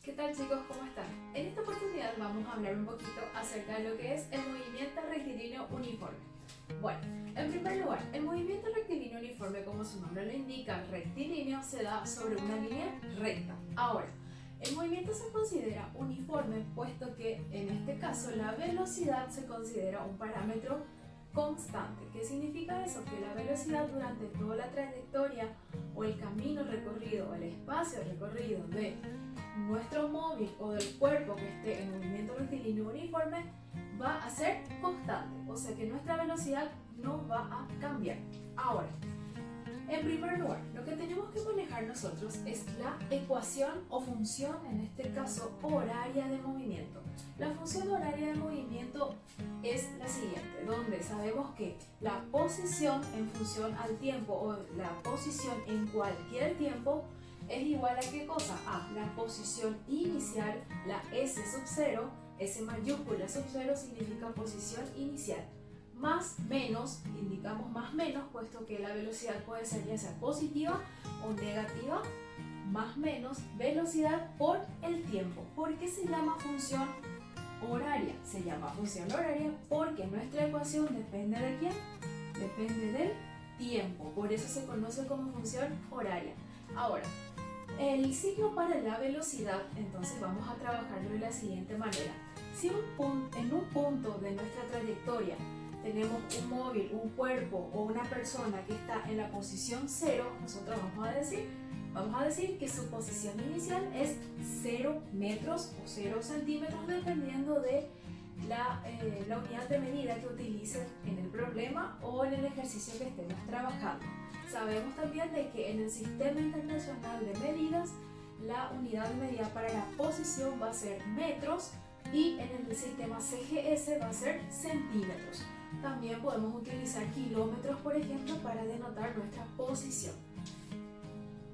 ¿Qué tal chicos? ¿Cómo están? En esta oportunidad vamos a hablar un poquito acerca de lo que es el movimiento rectilíneo uniforme. Bueno, en primer lugar, el movimiento rectilíneo uniforme, como su nombre lo indica, rectilíneo, se da sobre una línea recta. Ahora, el movimiento se considera uniforme puesto que en este caso la velocidad se considera un parámetro constante. ¿Qué significa eso? Que la velocidad durante toda la trayectoria o el camino recorrido o el espacio recorrido de nuestro móvil o del cuerpo que esté en movimiento rectilíneo uniforme va a ser constante, o sea que nuestra velocidad no va a cambiar. Ahora, en primer lugar, lo que tenemos que manejar nosotros es la ecuación o función, en este caso horaria de movimiento. La función horaria de movimiento es la siguiente, donde sabemos que la posición en función al tiempo o la posición en cualquier tiempo es igual a ¿qué cosa? A la posición inicial, la S sub 0, S mayúscula sub 0 significa posición inicial, más menos, indicamos más menos, puesto que la velocidad puede ser ya sea positiva o negativa, más menos velocidad por el tiempo. ¿Por qué se llama función horaria? Se llama función horaria porque nuestra ecuación depende ¿de quién? Depende del tiempo, por eso se conoce como función horaria. Ahora, el signo para la velocidad, entonces vamos a trabajarlo de la siguiente manera. Si en un punto de nuestra trayectoria tenemos un móvil, un cuerpo o una persona que está en la posición 0, nosotros vamos a decir que su posición inicial es 0 metros o 0 centímetros dependiendo de la unidad de medida que utilice en el problema o en el ejercicio que estemos trabajando. Sabemos también de que en el Sistema Internacional de Medidas la unidad de medida para la posición va a ser metros y en el sistema CGS va a ser centímetros. También podemos utilizar kilómetros, por ejemplo, para denotar nuestra posición.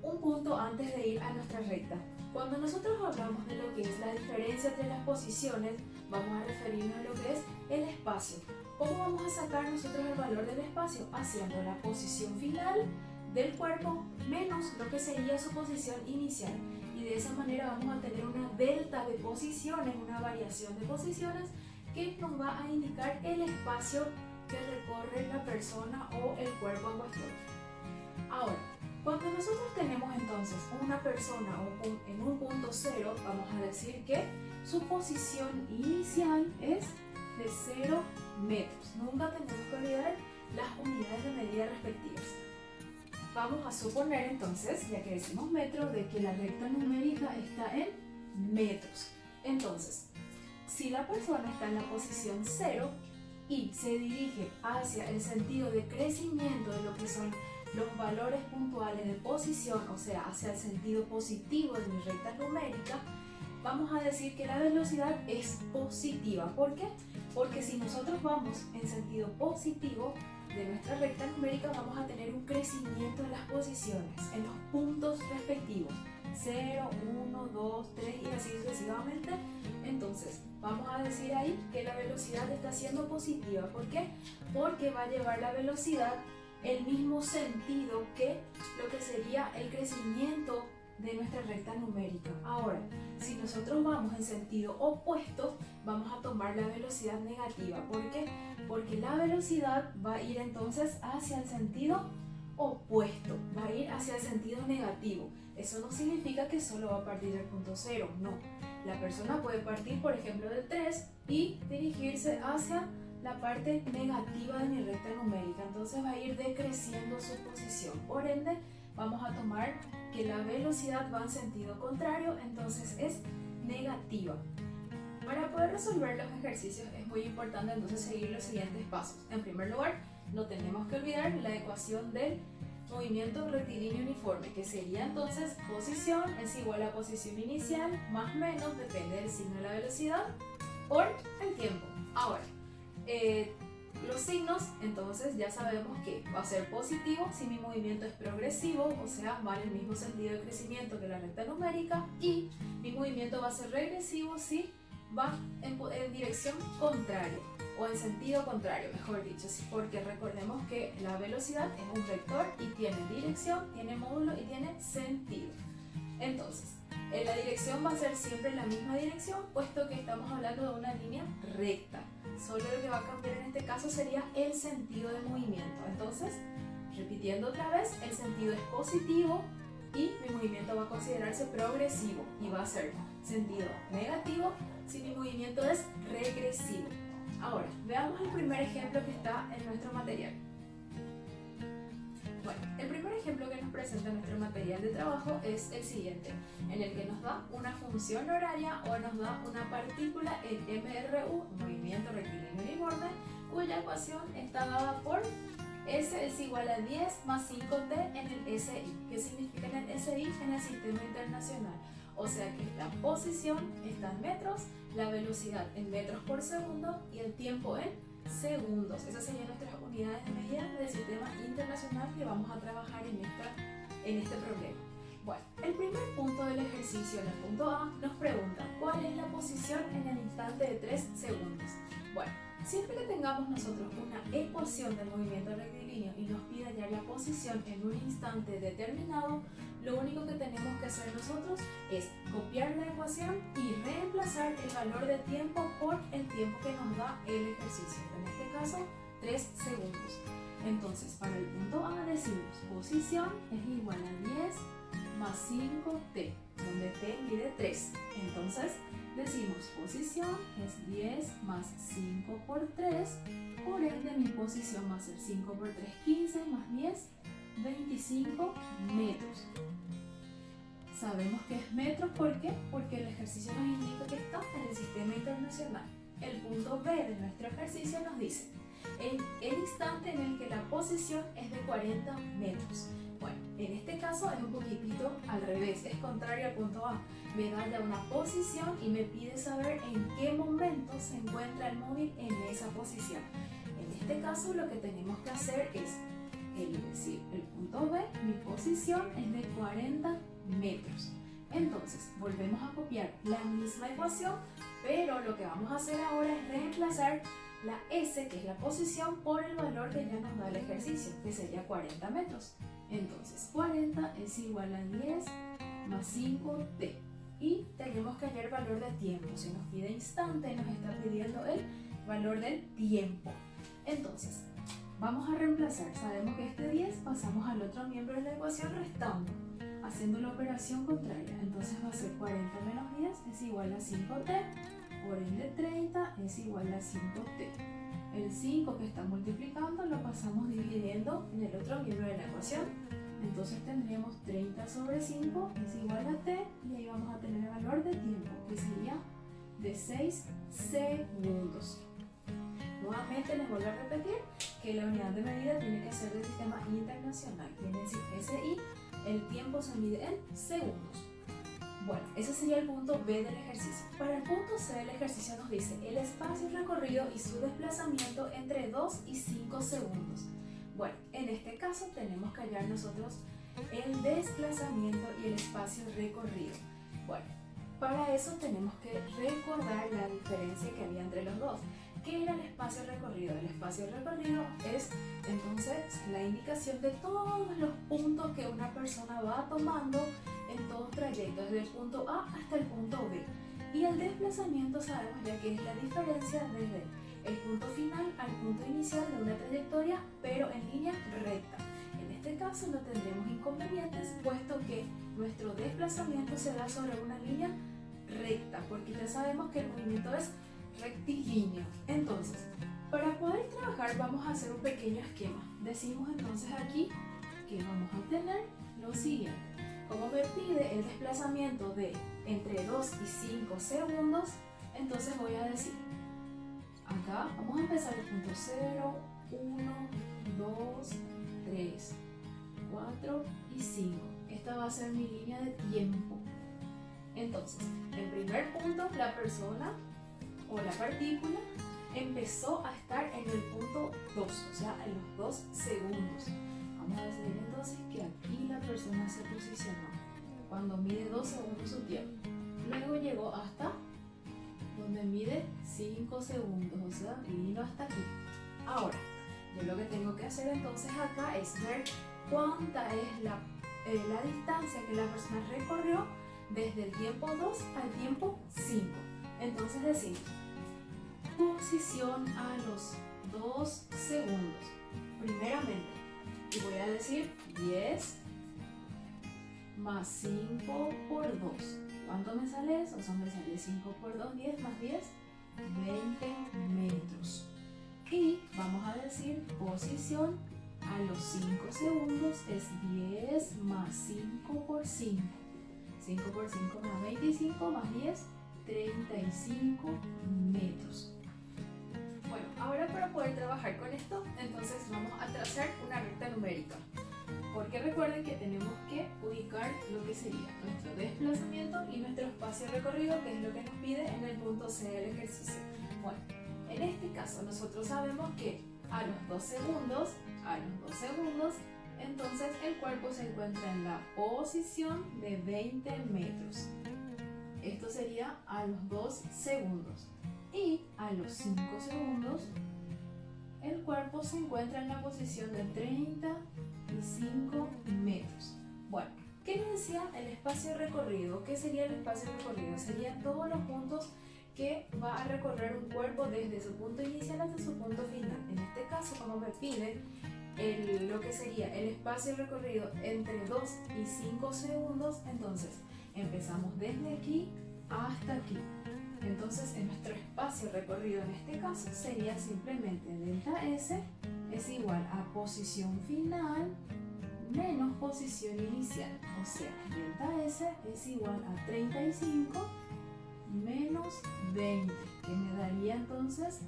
Un punto antes de ir a nuestra recta. Cuando nosotros hablamos de lo que es la diferencia entre las posiciones, vamos a referirnos a lo que es el espacio. ¿Cómo vamos a sacar nosotros el valor del espacio? Haciendo la posición final del cuerpo menos lo que sería su posición inicial. Y de esa manera vamos a tener una delta de posiciones, una variación de posiciones que nos va a indicar el espacio que recorre la persona o el cuerpo en cuestión. Ahora, cuando nosotros tenemos entonces una persona en un punto 0, vamos a decir que su posición inicial es de 0 metros. Nunca tenemos que olvidar las unidades de medida respectivas. Vamos a suponer entonces, ya que decimos metro, de que la recta numérica está en metros. Entonces, si la persona está en la posición 0 y se dirige hacia el sentido de crecimiento de lo que son los valores puntuales de posición, o sea, hacia el sentido positivo de mi recta numérica, vamos a decir que la velocidad es positiva. ¿Por qué? Porque si nosotros vamos en sentido positivo de nuestra recta numérica, vamos a tener un crecimiento en las posiciones, en los puntos respectivos. 0, 1, 2, 3 y así sucesivamente. Entonces, vamos a decir ahí que la velocidad está siendo positiva. ¿Por qué? Porque va a llevar la velocidad el mismo sentido que lo que sería el crecimiento de nuestra recta numérica. Ahora, si nosotros vamos en sentido opuesto, vamos a tomar la velocidad negativa. ¿Por qué? Porque la velocidad va a ir entonces hacia el sentido opuesto, va a ir hacia el sentido negativo. Eso no significa que solo va a partir del punto 0, no. La persona puede partir, por ejemplo, del 3 y dirigirse hacia la parte negativa de mi recta numérica, entonces va a ir decreciendo su posición. Por ende, vamos a tomar que la velocidad va en sentido contrario, entonces es negativa. Para poder resolver los ejercicios es muy importante entonces seguir los siguientes pasos. En primer lugar, no tenemos que olvidar la ecuación del movimiento rectilíneo uniforme, que sería entonces posición es igual a posición inicial más menos, depende del signo de la velocidad, por el tiempo. Ahora, los signos, entonces ya sabemos que va a ser positivo si mi movimiento es progresivo, o sea, va en el mismo sentido de crecimiento que la recta numérica, y mi movimiento va a ser regresivo si va en dirección contraria, o en sentido contrario, mejor dicho, porque recordemos que la velocidad es un vector y tiene dirección, tiene módulo y tiene sentido. Entonces, La dirección va a ser siempre la misma dirección, puesto que estamos hablando de una línea recta. Solo lo que va a cambiar en este caso sería el sentido de movimiento. Entonces, repitiendo otra vez, el sentido es positivo y mi movimiento va a considerarse progresivo y va a ser sentido negativo si mi movimiento es regresivo. Ahora, veamos el primer ejemplo que está en nuestro material. Bueno, el primer ejemplo que nos presenta nuestro material de trabajo es el siguiente, en el que nos da una función horaria o nos da una partícula en MRU, movimiento rectilíneo uniforme, cuya ecuación está dada por S es igual a 10 más 5T en el SI. ¿Qué significa en el SI? En el sistema internacional. O sea que la posición está en metros, la velocidad en metros por segundo y el tiempo en segundos. Esas serían nuestras unidades de medida del sistema internacional que vamos a trabajar en este problema. Bueno, el primer punto del ejercicio, en el punto A, nos pregunta ¿cuál es la posición en el instante de 3 segundos? Bueno, siempre que tengamos nosotros una ecuación del movimiento rectilíneo y nos pida hallar la posición en un instante determinado, lo único que tenemos que hacer nosotros es copiar la ecuación y reemplazar el valor de tiempo por el tiempo que nos da el ejercicio. En este caso, 3 segundos. Entonces, para el punto A decimos posición es igual a 10 más 5T, donde T mide 3. Entonces, decimos posición es 10 más 5 por 3, por ende mi posición va a ser 5 por 3, 15 más 10, 25 metros. Sabemos que es metros, ¿por qué? Porque el ejercicio nos indica que está en el sistema internacional. El punto B de nuestro ejercicio nos dice el instante en el que la posición es de 40 metros. Bueno, en este caso es un poquitito al revés, es contrario al punto A. Me da ya una posición y me pide saber en qué momento se encuentra el móvil en esa posición. En este caso lo que tenemos que hacer es decir, el punto B, mi posición es de 40 metros. Entonces, volvemos a copiar la misma ecuación, pero lo que vamos a hacer ahora es reemplazar la S, que es la posición, por el valor que ya nos da el ejercicio, que sería 40 metros. Entonces, 40 es igual a 10 más 5T. Y tenemos que hallar el valor de tiempo. Si nos pide instante, nos está pidiendo el valor del tiempo. Entonces, vamos a reemplazar. Sabemos que este 10 pasamos al otro miembro de la ecuación restando, haciendo la operación contraria. Entonces va a ser 40 menos 10 es igual a 5T. Por ende 30 es igual a 5T. El 5 que está multiplicando lo pasamos dividiendo en el otro miembro de la ecuación. Entonces tendríamos 30 sobre 5 es igual a T y ahí vamos a tener el valor de tiempo, que sería de 6 segundos. Nuevamente les vuelvo a repetir que la unidad de medida tiene que ser del sistema internacional. Tiene que decir SI, el tiempo se mide en segundos. Bueno, ese sería el punto B del ejercicio. Para el punto C del ejercicio nos dice el espacio recorrido y su desplazamiento entre 2 y 5 segundos. Bueno, en este caso tenemos que hallar nosotros el desplazamiento y el espacio recorrido. Bueno, para eso tenemos que recordar la diferencia que había entre los dos. ¿Qué era el espacio recorrido? El espacio recorrido es entonces la indicación de todos los puntos que una persona va tomando en todo trayecto, desde el punto A hasta el punto B. Y el desplazamiento sabemos ya que es la diferencia desde el punto final al punto inicial de una trayectoria, pero en línea recta. En este caso no tendremos inconvenientes, puesto que nuestro desplazamiento se da sobre una línea recta, porque ya sabemos que el movimiento es rectilíneo. Entonces, para poder trabajar vamos a hacer un pequeño esquema. Decimos entonces aquí que vamos a tener lo siguiente. Como me pide el desplazamiento de entre 2 y 5 segundos, entonces voy a decir, acá vamos a empezar el punto 0, 1, 2, 3, 4 y 5. Esta va a ser mi línea de tiempo. Entonces, en primer punto, la persona o la partícula empezó a estar en el punto 2, o sea, en los 2 segundos. Vamos a decir entonces que aquí la persona se posicionó cuando mide 2 segundos su tiempo. Luego llegó hasta donde mide 5 segundos, o sea, vino hasta aquí. Ahora, yo lo que tengo que hacer entonces acá es ver cuánta es la distancia que la persona recorrió desde el tiempo 2 al tiempo 5. Entonces decimos, posición a los 2 segundos. Primeramente, y voy a decir 10 más 5 por 2. ¿Cuánto me sale eso? O sea, me sale 5 por 2, 10 más 10, 20 metros. Y vamos a decir posición a los 5 segundos es 10 más 5 por 5. 5 por 5 más 25 más 10, 35 metros. Bueno, ahora para poder trabajar con esto, entonces vamos a trazar una recta numérica. Porque recuerden que tenemos que ubicar lo que sería nuestro desplazamiento y nuestro espacio recorrido, que es lo que nos pide en el punto C del ejercicio. Bueno, en este caso nosotros sabemos que a los 2 segundos, entonces el cuerpo se encuentra en la posición de 20 metros. Esto sería a los 2 segundos. Y a los 5 segundos, el cuerpo se encuentra en la posición de 35 metros. Bueno, ¿qué nos decía el espacio recorrido? ¿Qué sería el espacio recorrido? Serían todos los puntos que va a recorrer un cuerpo desde su punto inicial hasta su punto final. En este caso, como me pide lo que sería el espacio recorrido entre 2 y 5 segundos, entonces empezamos desde aquí hasta aquí. Entonces, en nuestro espacio recorrido en este caso sería simplemente delta S es igual a posición final menos posición inicial. O sea, delta S es igual a 35 menos 20, que me daría entonces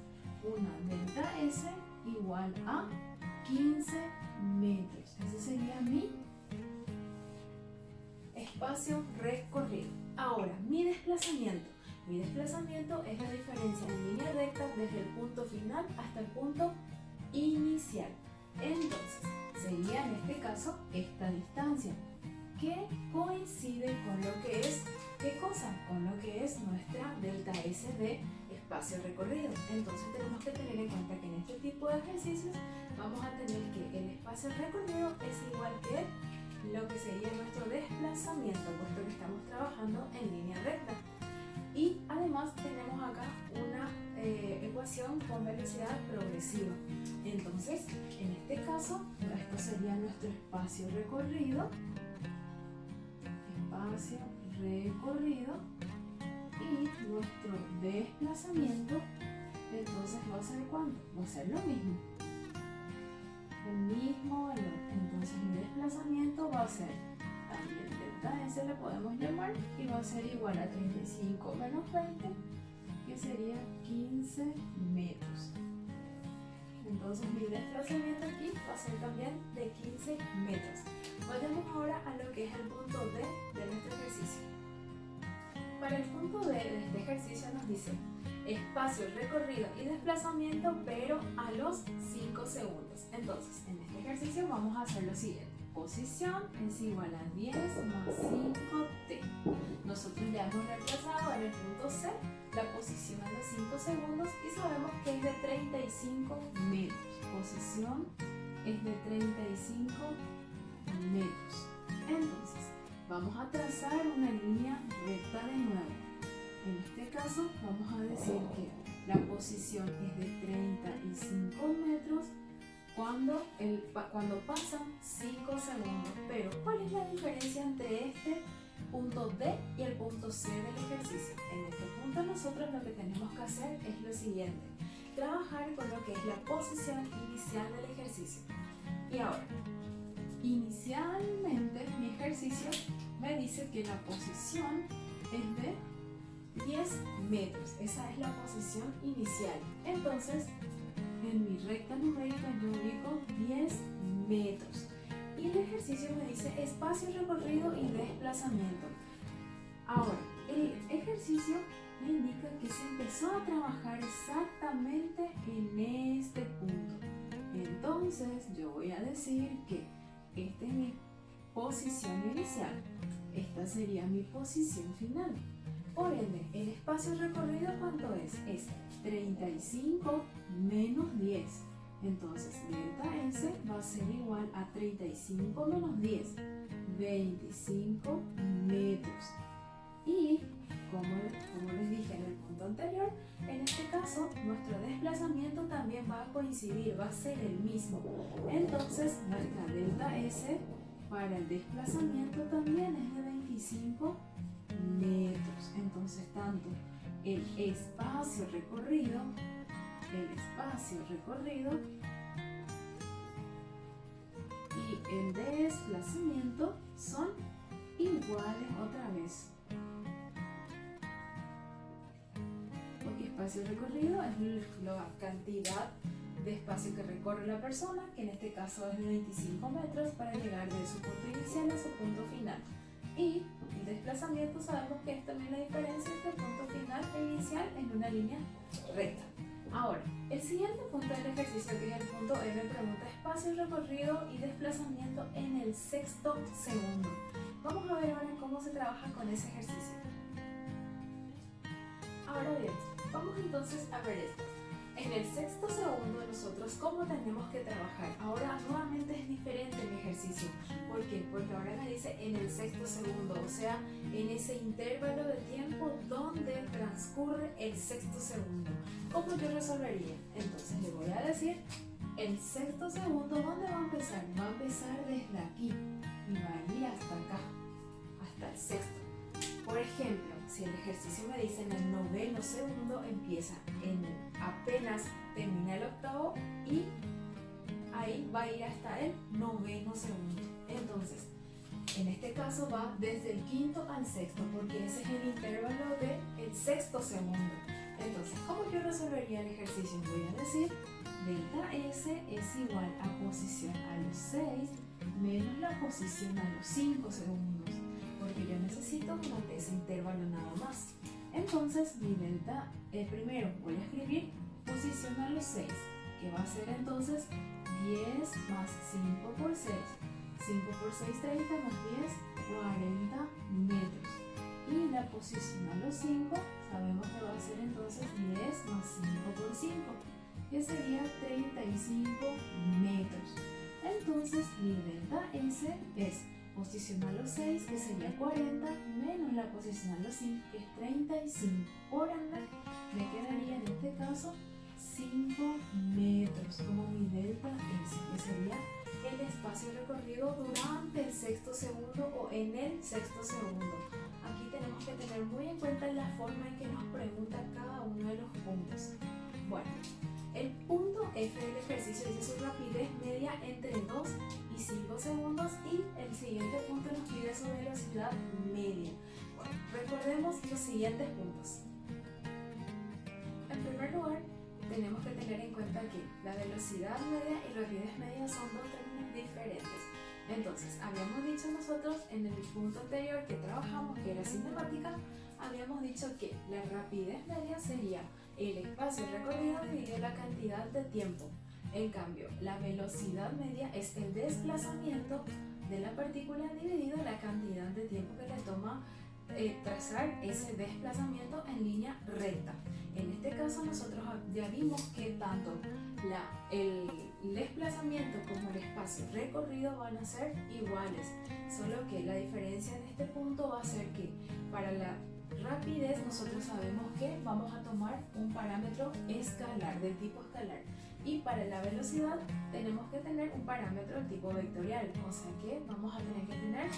una delta S igual a 15 metros. Ese sería mi espacio recorrido. Ahora, mi desplazamiento. Mi desplazamiento es la diferencia en línea recta desde el punto final hasta el punto inicial. Entonces, sería en este caso esta distancia, que coincide con lo que es, ¿qué cosa? Con lo que es nuestra delta S de espacio recorrido. Entonces tenemos que tener en cuenta que en este tipo de ejercicios vamos a tener que el espacio recorrido es igual que lo que sería nuestro desplazamiento, puesto que estamos trabajando en línea recta. Y además tenemos acá una ecuación con velocidad progresiva. Entonces, en este caso, esto sería nuestro espacio recorrido. Y nuestro desplazamiento, entonces va a ser ¿cuánto? Va a ser lo mismo. El mismo valor. Entonces, mi desplazamiento va a ser también delta S, le podemos llamar, y va a ser igual a 35 menos 20, que sería 15 metros. Entonces mi desplazamiento aquí va a ser también de 15 metros. Vayamos ahora a lo que es el punto D de nuestro ejercicio. Para el punto D de este ejercicio nos dice espacio recorrido y desplazamiento, pero a los 5 segundos. Entonces, en este ejercicio vamos a hacer lo siguiente. Posición es igual a 10 más 5t. Nosotros ya hemos reemplazado en el punto C la posición a los 5 segundos y sabemos que es de 35 metros. Posición es de 35 metros. Entonces, vamos a trazar una línea recta de nuevo. En este caso, vamos a decir que la posición es de 35 metros cuando pasan 5 segundos. Pero, ¿cuál es la diferencia entre este punto D y el punto C del ejercicio? En este punto nosotros lo que tenemos que hacer es lo siguiente: trabajar con lo que es la posición inicial del ejercicio. Y ahora, inicialmente mi ejercicio me dice que la posición es de 10 metros. Esa es la posición inicial. Entonces, en mi recta numérica yo ubico 10 metros. Y el ejercicio me dice espacio recorrido y desplazamiento. Ahora, el ejercicio me indica que se empezó a trabajar exactamente en este punto. Entonces, yo voy a decir que esta es mi posición inicial. Esta sería mi posición final. Por ende, el espacio recorrido, ¿cuánto es? Es 35 menos 10. Entonces, delta S va a ser igual a 35 menos 10, 25 metros. Y como les dije en el punto anterior, en este caso nuestro desplazamiento también va a coincidir, va a ser el mismo. Entonces nuestra delta S para el desplazamiento también es de 25 metros. Entonces tanto el espacio recorrido y el desplazamiento son iguales otra vez. Porque espacio recorrido es la cantidad de espacio que recorre la persona, que en este caso es de 25 metros para llegar de su punto inicial a su punto final. Y el desplazamiento sabemos que es también la diferencia entre el punto final e inicial en una línea recta. Ahora, el siguiente punto del ejercicio, que es el punto E, me pregunta espacio recorrido y desplazamiento en el sexto segundo. Vamos a ver ahora cómo se trabaja con ese ejercicio. Ahora bien, vamos entonces a ver esto. En el sexto segundo nosotros cómo tenemos que trabajar. Ahora nuevamente es diferente mi ejercicio. ¿Por qué? Porque ahora me dice en el sexto segundo, o sea, en ese intervalo de tiempo donde transcurre el sexto segundo. ¿Cómo yo resolvería? Entonces le voy a decir el sexto segundo, ¿dónde va a empezar? Va a empezar desde aquí y va a ir hasta acá, hasta el sexto. Por ejemplo, si el ejercicio me dice en el noveno segundo, empieza apenas termina el octavo y ahí va a ir hasta el noveno segundo. Entonces, en este caso va desde el quinto al sexto, porque ese es el intervalo del sexto segundo. Entonces, ¿cómo yo resolvería el ejercicio? Voy a decir delta S es igual a posición a los 6 menos la posición a los 5 segundos. Porque yo necesito durante ese intervalo nada más. Entonces mi delta, primero voy a escribir posición a los 6, que va a ser entonces 10 más 5 por 6. 5 por 6, 30 más 10, 40 metros. Y la posición a los 5, sabemos que va a ser entonces 10 más 5 por 5, que sería 35 metros. Entonces mi delta S es posición a los 6, que sería 40, menos la posición a los 5, que es 35. Por ende, me quedaría en este caso 5 metros como mi delta S, que sería el espacio recorrido durante el sexto segundo o en el sexto segundo. Aquí tenemos que tener muy en cuenta la forma en que nos pregunta cada uno de los puntos. Bueno, el punto F del ejercicio dice su rapidez media entre 2 y 5 segundos y el siguiente punto nos pide su velocidad media. Bueno, recordemos los siguientes puntos. En primer lugar, tenemos que tener en cuenta que la velocidad media y rapidez media son dos términos diferentes. Entonces, habíamos dicho nosotros en el punto anterior que trabajamos, que era cinemática, habíamos dicho que la rapidez media sería el espacio recorrido dividido la cantidad de tiempo. En cambio, la velocidad media es el desplazamiento de la partícula dividido la cantidad de tiempo que le toma trazar ese desplazamiento en línea recta. En este caso nosotros ya vimos que tanto el desplazamiento como el espacio recorrido van a ser iguales, solo que la diferencia en este punto va a ser que para la rapidez nosotros sabemos que vamos a tomar un parámetro escalar, del tipo escalar, y para la velocidad tenemos que tener un parámetro del tipo vectorial, o sea que vamos a tener que tener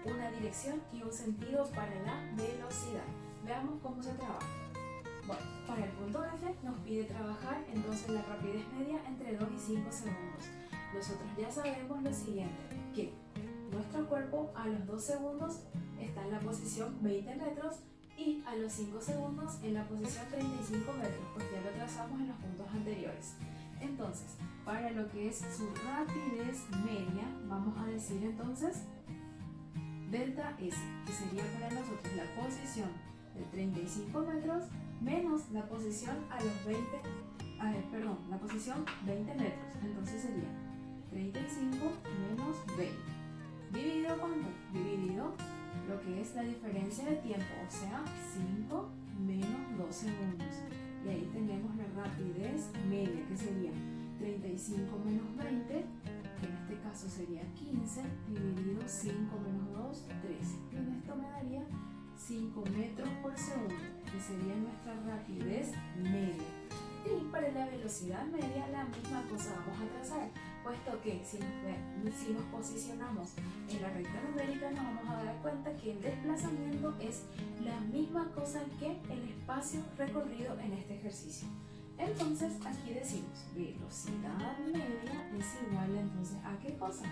una dirección y un sentido para la velocidad. Veamos cómo se trabaja. Bueno, para el punto F nos pide trabajar entonces la rapidez media entre 2 y 5 segundos. Nosotros ya sabemos lo siguiente, que nuestro cuerpo a los 2 segundos está en la posición 20 metros y a los 5 segundos en la posición 35 metros, pues ya lo trazamos en los puntos anteriores. Entonces, para lo que es su rapidez media, vamos a decir entonces delta S, que sería para nosotros la posición de 35 metros menos la posición la posición 20 metros. Entonces sería 35 menos 20. ¿Dividido cuánto? Dividido lo que es la diferencia de tiempo, o sea, 5 menos 2 segundos. Y ahí tenemos la rapidez media, que sería 35 menos 20, que en este caso sería 15, dividido 5 menos 2, 13. Y en esto me daría 5 metros por segundo, que sería nuestra rapidez media. Y para la velocidad media la misma cosa vamos a trazar, puesto que si nos posicionamos en la recta numérica nos vamos a dar cuenta que el desplazamiento es la misma cosa que el espacio recorrido en este ejercicio. Entonces aquí decimos velocidad media es igual entonces a ¿qué cosa?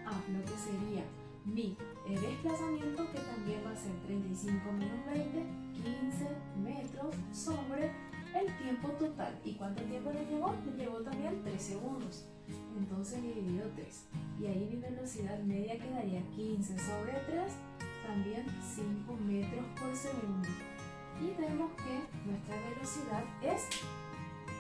A lo que sería mi desplazamiento, que también va a ser 35 menos 20, 15 metros sobre el tiempo total. ¿Y cuánto tiempo le llevó? Le llevó también 3 segundos. Entonces dividido 3. Y ahí mi velocidad media quedaría 15 sobre 3, también 5 metros por segundo. Y vemos que nuestra velocidad es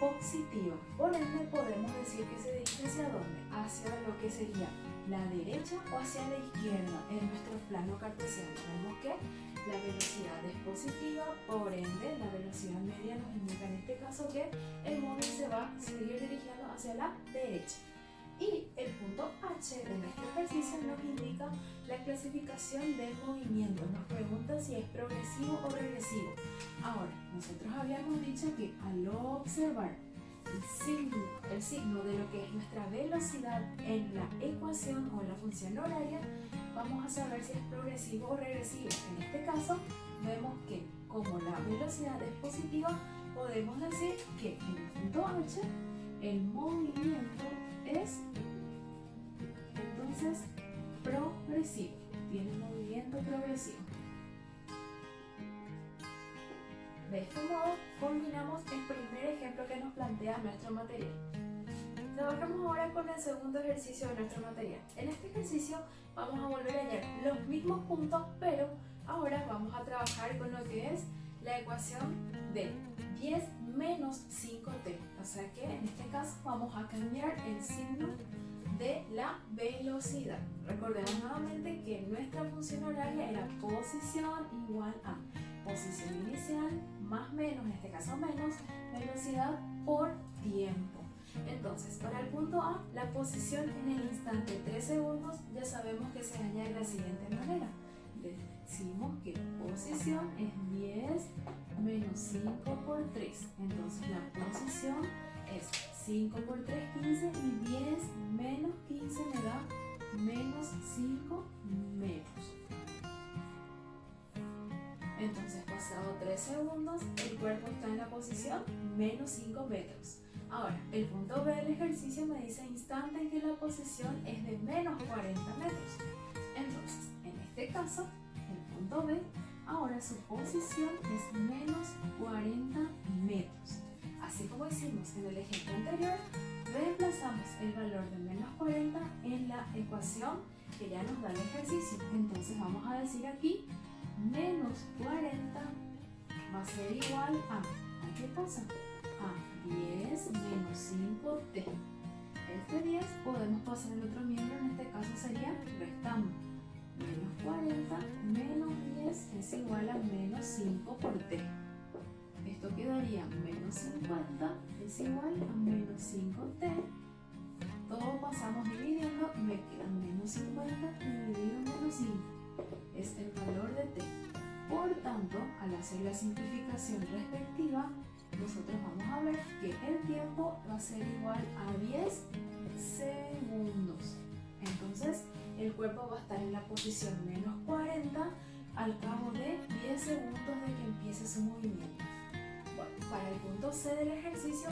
positiva. Por ende podemos decir que se dirige hacia dónde? Hacia lo que sería la derecha o hacia la izquierda en nuestro plano cartesiano. Vemos que la velocidad es positiva, por ende la velocidad media nos indica en este caso que el móvil se va a seguir dirigiendo hacia la derecha. Y el punto H de nuestro ejercicio nos indica la clasificación del movimiento. Nos pregunta si es progresivo o regresivo. Ahora, nosotros habíamos dicho que al observar el signo de lo que es nuestra velocidad en la ecuación o en la función horaria, vamos a saber si es progresivo o regresivo. En este caso, vemos que como la velocidad es positiva, podemos decir que en el punto H el movimiento es entonces progresivo, tiene movimiento progresivo. De este modo culminamos el primer ejemplo que nos plantea nuestro material. Trabajamos ahora con el segundo ejercicio de nuestro material. En este ejercicio vamos a volver a hallar los mismos puntos, pero ahora vamos a trabajar con lo que es la ecuación de 10 menos 5t. O sea que en este caso vamos a cambiar el signo de la velocidad. Recordemos nuevamente que nuestra función horaria era posición igual a posición inicial más menos, en este caso menos, velocidad por tiempo. Entonces, para el punto A, la posición en el instante 3 segundos, ya sabemos que se halla de la siguiente manera. Decimos que la posición es 10 menos 5 por 3. Entonces, la posición es 5 por 3, 15, y 10 menos 15 me da menos 5 metros. Entonces, pasado 3 segundos, el cuerpo está en la posición menos 5 metros. Ahora, el punto B del ejercicio me dice instante en que la posición es de menos 40 metros. Entonces, en este caso, el punto B, ahora su posición es menos 40 metros. Así como hicimos en el ejemplo anterior, reemplazamos el valor de menos 40 en la ecuación que ya nos da el ejercicio. Entonces, vamos a decir aquí menos 40 va a ser igual a ¿qué cosa? A 10 menos 5t. Este 10 podemos pasar al otro miembro, en este caso sería restando. Menos 40 menos 10 es igual a menos 5 por t. Esto quedaría menos 50 es igual a menos 5t. Todo pasamos dividiendo y me queda menos 50 dividido menos 5. Es el valor de t. Por tanto, al hacer la simplificación respectiva, nosotros vamos a ver que el tiempo va a ser igual a 10 segundos. Entonces, el cuerpo va a estar en la posición menos 40 al cabo de 10 segundos de que empiece su movimiento. Bueno, para el punto C del ejercicio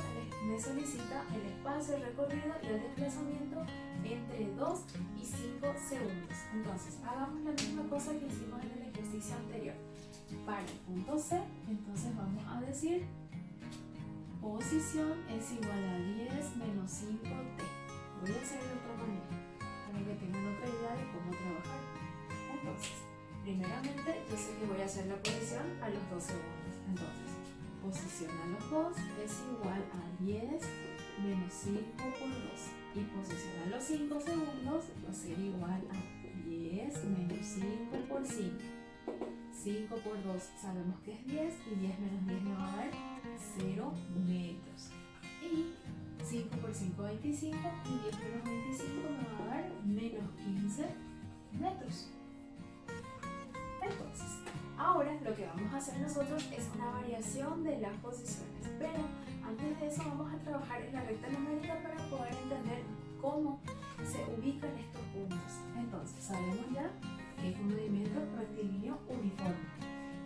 me solicita el espacio recorrido y el desplazamiento entre 2 y 5 segundos. Entonces, hagamos la misma cosa que hicimos en el ejercicio anterior. Para el punto C, entonces vamos a decir posición es igual a 10 menos 5t. Voy a hacerlo de otra manera para que tengan otra idea de cómo trabajar. Entonces, primeramente yo sé que voy a hacer la posición a los 2 segundos. Entonces, posición a los 2 es igual a 10 menos 5 por 2. Y posición a los 5 segundos va a ser igual a 10 menos 5 por 5. 5 por 2 sabemos que es 10 y 10 menos 10 me va a dar 0 metros. Y 5 por 5, 25 y 10 menos 25 me va a dar menos 15 metros. Entonces, Ahora lo que vamos a hacer nosotros es una variación de las posiciones, pero antes de eso vamos a trabajar en la recta numérica para poder entender cómo se ubican estos puntos. Entonces sabemos ya que es un movimiento rectilíneo uniforme.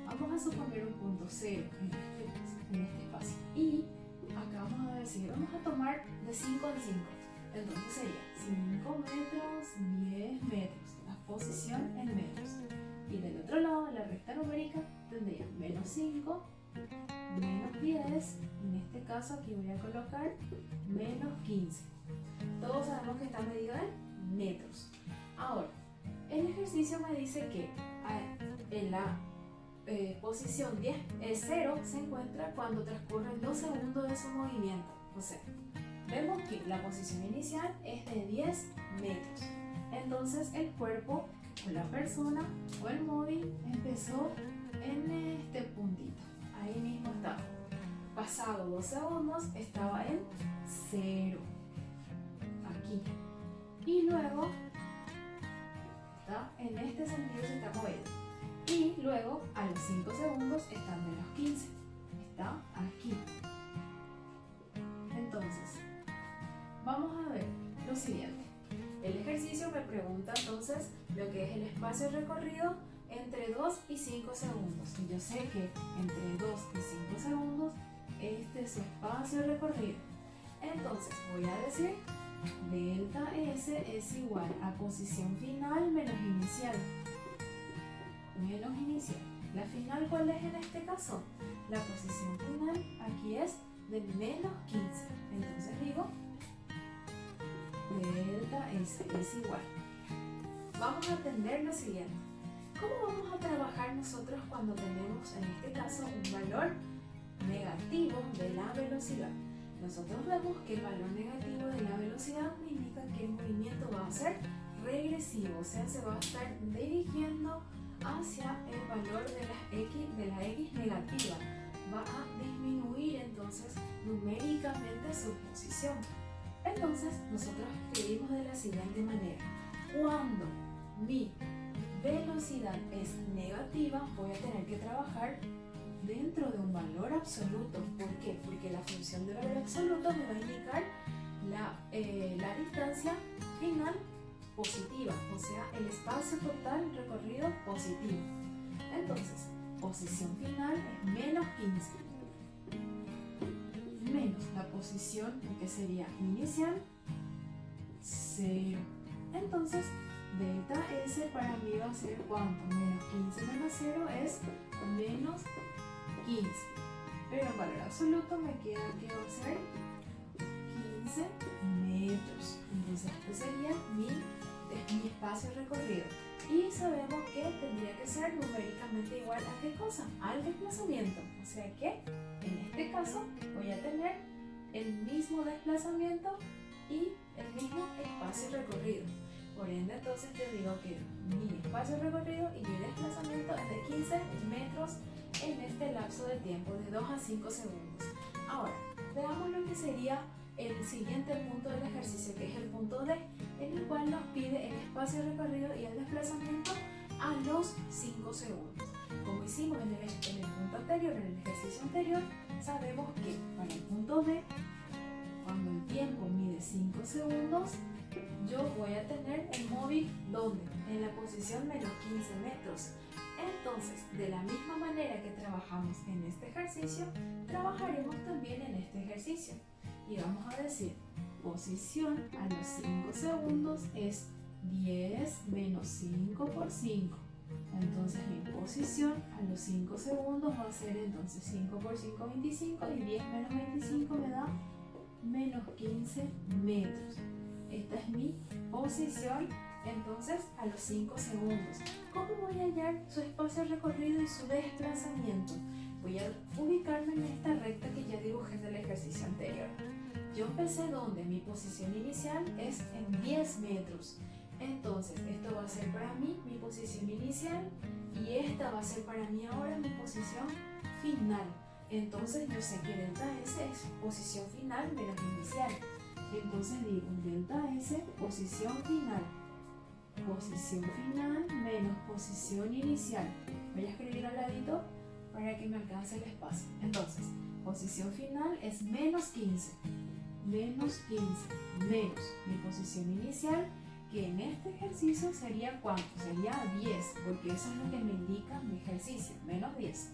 Vamos a suponer un punto 0 en este espacio y acá vamos a decir, vamos a tomar de 5 en 5. Entonces sería 5 metros, 10 metros, la posición en metros. Y del otro lado, la recta numérica, tendría menos 5, menos 10, en este caso aquí voy a colocar menos 15. Todos sabemos que está medido en metros. Ahora, el ejercicio me dice que en la posición 0 se encuentra cuando transcurren 2 segundos de su movimiento. O sea, vemos que la posición inicial es de 10 metros. Entonces el cuerpo o la persona o el móvil empezó en este puntito. Ahí mismo estaba. Pasado 2 segundos estaba en 0. Aquí. Y luego está en este sentido, se está moviendo. Y luego a los 5 segundos está en menos 15. Está aquí. Entonces, vamos a ver lo siguiente. El ejercicio me pregunta entonces lo que es el espacio recorrido entre 2 y 5 segundos. Y yo sé que entre 2 y 5 segundos este es su espacio recorrido. Entonces voy a decir delta S es igual a posición final menos inicial. Menos inicial. ¿La final cuál es en este caso? La posición final aquí es de menos 15. Entonces digo delta S es igual. Vamos a entender lo siguiente. ¿Cómo vamos a trabajar nosotros cuando tenemos en este caso un valor negativo de la velocidad? Nosotros vemos que el valor negativo de la velocidad me indica que el movimiento va a ser regresivo, o sea, se va a estar dirigiendo hacia el valor de la X negativa. Va a disminuir entonces numéricamente su posición. Entonces nosotros escribimos de la siguiente manera. Cuando mi velocidad es negativa, voy a tener que trabajar dentro de un valor absoluto. ¿Por qué? Porque la función de valor absoluto me va a indicar la distancia final positiva, o sea, el espacio total recorrido positivo. Entonces, posición final es menos 15 menos la posición que sería inicial 0. Entonces, delta S para mí va a ser ¿cuánto? Menos 15 menos 0 es menos 15. Pero en valor absoluto me queda que va a ser 15 metros. Entonces, este sería mi espacio recorrido. Y sabemos que tendría que ser numéricamente igual a ¿qué cosa? Al desplazamiento. O sea que en este caso voy a tener el mismo desplazamiento y el mismo espacio recorrido. Por ende, entonces te digo que mi espacio recorrido y mi desplazamiento es de 15 metros en este lapso de tiempo de 2 a 5 segundos. Ahora, veamos lo que sería el siguiente punto del ejercicio, que es el punto D, en el cual nos pide el espacio recorrido y el desplazamiento a los 5 segundos. Como hicimos en el punto anterior, en el ejercicio anterior, sabemos que para el punto D, cuando el tiempo mide 5 segundos, yo voy a tener el móvil ¿dónde? En la posición menos 15 metros. Entonces, de la misma manera que trabajamos en este ejercicio, trabajaremos también en este ejercicio. Y vamos a decir, posición a los 5 segundos es 10 menos 5 por 5. Entonces mi posición a los 5 segundos va a ser entonces 5 por 5, 25, y 10 menos 25 me da menos 15 metros. Esta es mi posición entonces a los 5 segundos. ¿Cómo voy a hallar su espacio recorrido y su desplazamiento? Voy a ubicarme en esta recta que ya dibujé en el ejercicio anterior. Yo empecé donde mi posición inicial es en 10 metros. Entonces, esto va a ser para mí mi posición inicial y esta va a ser para mí ahora mi posición final. Entonces, yo sé que delta S es posición final menos inicial. Entonces digo delta S, posición final posición final menos posición inicial. Voy a escribir al ladito para que me alcance el espacio. Entonces, posición final es menos 15. Menos 15 menos mi posición inicial, que en este ejercicio sería ¿cuánto? Sería 10, porque eso es lo que me indica mi ejercicio, menos 10.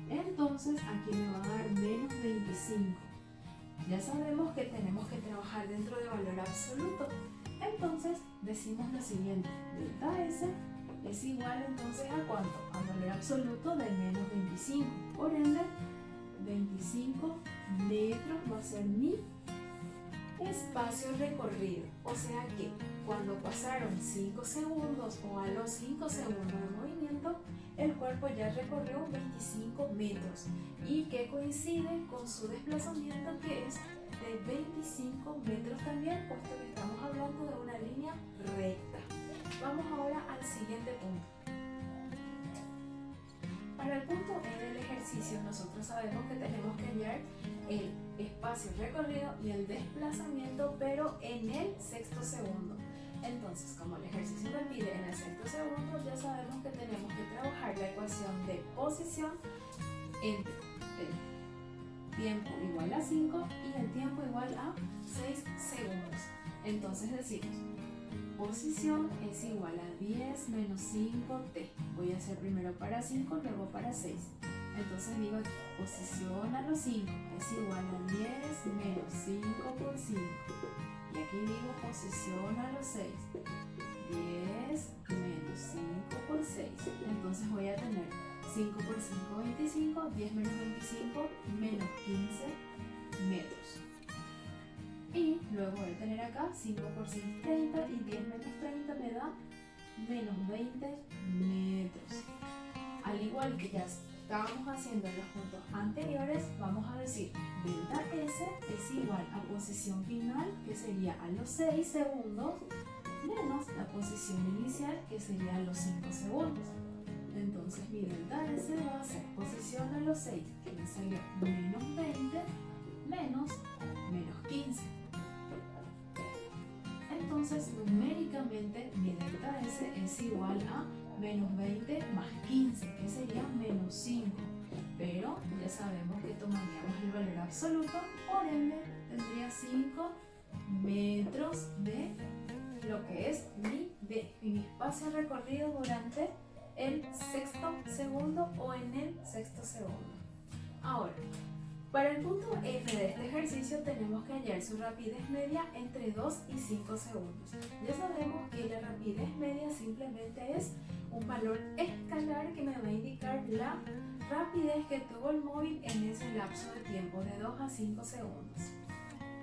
Entonces aquí me va a dar menos 25. Ya sabemos que tenemos que trabajar dentro de valor absoluto. Entonces decimos lo siguiente: delta S es igual entonces a ¿cuánto? Al valor absoluto de menos 25. Por ende, 25 metros va a ser mi espacio recorrido. O sea que cuando pasaron 5 segundos o a los 5 segundos de movimiento, el cuerpo ya recorrió 25 metros y que coincide con su desplazamiento, que es de 25 metros también, puesto que estamos hablando de una línea recta. Vamos ahora al siguiente punto. Para el punto E del ejercicio, nosotros sabemos que tenemos que hallar el espacio recorrido y el desplazamiento, pero en el sexto segundo. Entonces, como el ejercicio me pide en el sexto segundo, ya sabemos que tenemos que trabajar la ecuación de posición entre el tiempo igual a 5 y el tiempo igual a 6 segundos. Entonces decimos, posición es igual a 10 menos 5t. Voy a hacer primero para 5, luego para 6. Entonces digo aquí, posición a los 5 es igual a 10 menos 5 por 5. Y aquí digo posición a los 6, 10 menos 5 por 6. Entonces voy a tener 5 por 5, 25, 10 menos 25, menos 15 metros. Y luego voy a tener acá 5 por 6, 30, y 10 menos 30 me da menos 20 metros. Al igual que ya estábamos haciendo en los puntos anteriores, vamos a decir delta S es igual a posición final, que sería a los 6 segundos, menos la posición inicial, que sería a los 5 segundos. Entonces mi delta S va a ser posición a los 6, que me salió menos 20, menos 15. Entonces numéricamente mi delta S es igual a menos 20 más 15, que sería menos 5. Pero ya sabemos que tomaríamos el valor absoluto, por ende tendría 5 metros de lo que es mi espacio recorrido durante el sexto segundo o en el sexto segundo. Ahora, para el punto F de este ejercicio tenemos que hallar su rapidez media entre 2 y 5 segundos. Ya sabemos que la rapidez media simplemente es un valor escalar que me va a indicar la rapidez que tuvo el móvil en ese lapso de tiempo de 2 a 5 segundos.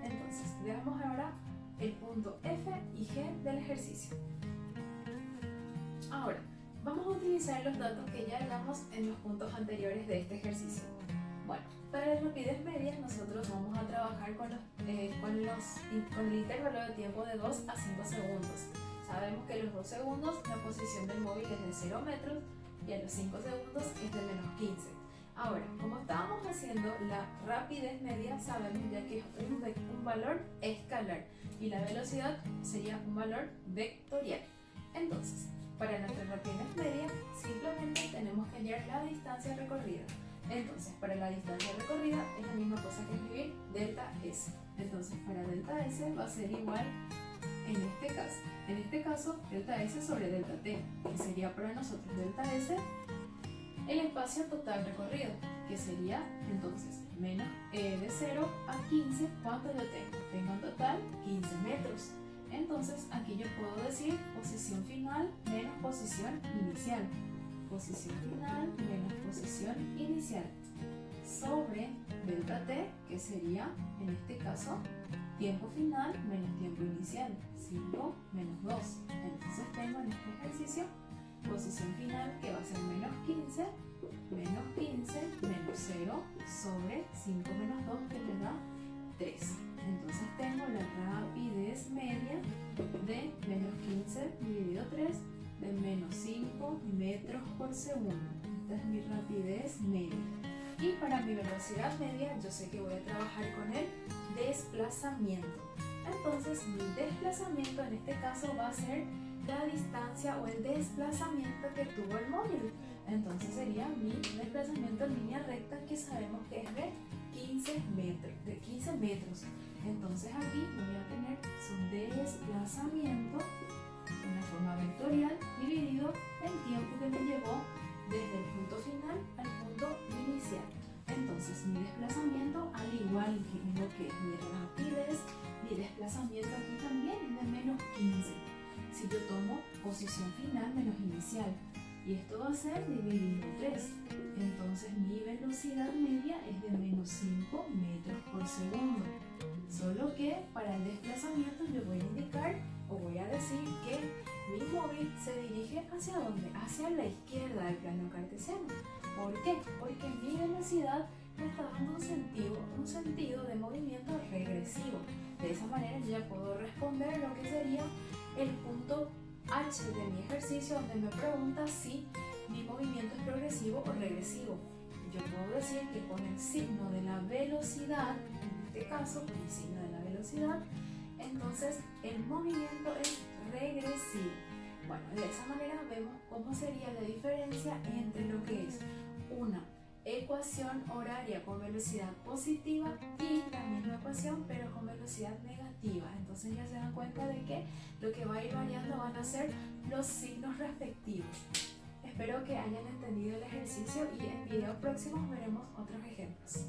Entonces, veamos ahora el punto F y G del ejercicio. Ahora, vamos a utilizar los datos que ya hallamos en los puntos anteriores de este ejercicio. Bueno, para la rapidez media nosotros vamos a trabajar con el intervalo de tiempo de 2 a 5 segundos. Sabemos que a los 2 segundos la posición del móvil es de 0 metros y a los 5 segundos es de menos 15. Ahora, como estábamos haciendo la rapidez media, sabemos ya que es un valor escalar y la velocidad sería un valor vectorial. Entonces, para nuestra rapidez media simplemente tenemos que hallar la distancia recorrida. Entonces, para la distancia recorrida es la misma cosa que escribir delta S. Entonces, para delta S va a ser igual en este caso, delta S sobre delta T, que sería para nosotros delta S el espacio total recorrido, que sería entonces menos de 0 a 15, ¿cuánto yo tengo? Tengo en total 15 metros. Entonces, aquí yo puedo decir posición final menos posición inicial. Posición final menos posición inicial sobre delta t, que sería en este caso tiempo final menos tiempo inicial, 5 menos 2. Entonces tengo en este ejercicio posición final que va a ser menos 15 menos 0 sobre 5 menos 2, que me da 3. Entonces tengo la rapidez media de menos 15 dividido 3 de menos 5 metros por segundo. Esta es mi rapidez media. Y para mi velocidad media yo sé que voy a trabajar con el desplazamiento. Entonces mi desplazamiento en este caso va a ser la distancia o el desplazamiento que tuvo el móvil. Entonces sería mi desplazamiento en línea recta, que sabemos que es de 15 metros. Entonces aquí voy a tener su desplazamiento en la forma vectorial dividido el tiempo que me llevó desde el punto final al punto inicial. Entonces mi desplazamiento, al igual que lo que es mi rapidez, mi desplazamiento aquí también es de menos 15. Si yo tomo posición final menos inicial, y esto va a ser dividido 3. Entonces mi velocidad media es de menos 5 metros por segundo. Solo que para el desplazamiento yo voy a indicar o voy a decir que mi móvil se dirige ¿hacia dónde? Hacia la izquierda del plano cartesiano. ¿Por qué? Porque mi velocidad me está dando un sentido de movimiento regresivo. De esa manera yo ya puedo responder lo que sería el punto H de mi ejercicio, donde me pregunta si mi movimiento es progresivo o regresivo. Yo puedo decir que con el signo de la velocidad, en este caso con el signo de la velocidad, entonces el movimiento es regresivo. Bueno, de esa manera vemos cómo sería la diferencia entre lo que es una ecuación horaria con velocidad positiva y la misma ecuación pero con velocidad negativa. Entonces ya se dan cuenta de que lo que va a ir variando van a ser los signos respectivos. Espero que hayan entendido el ejercicio y en videos próximos veremos otros ejemplos.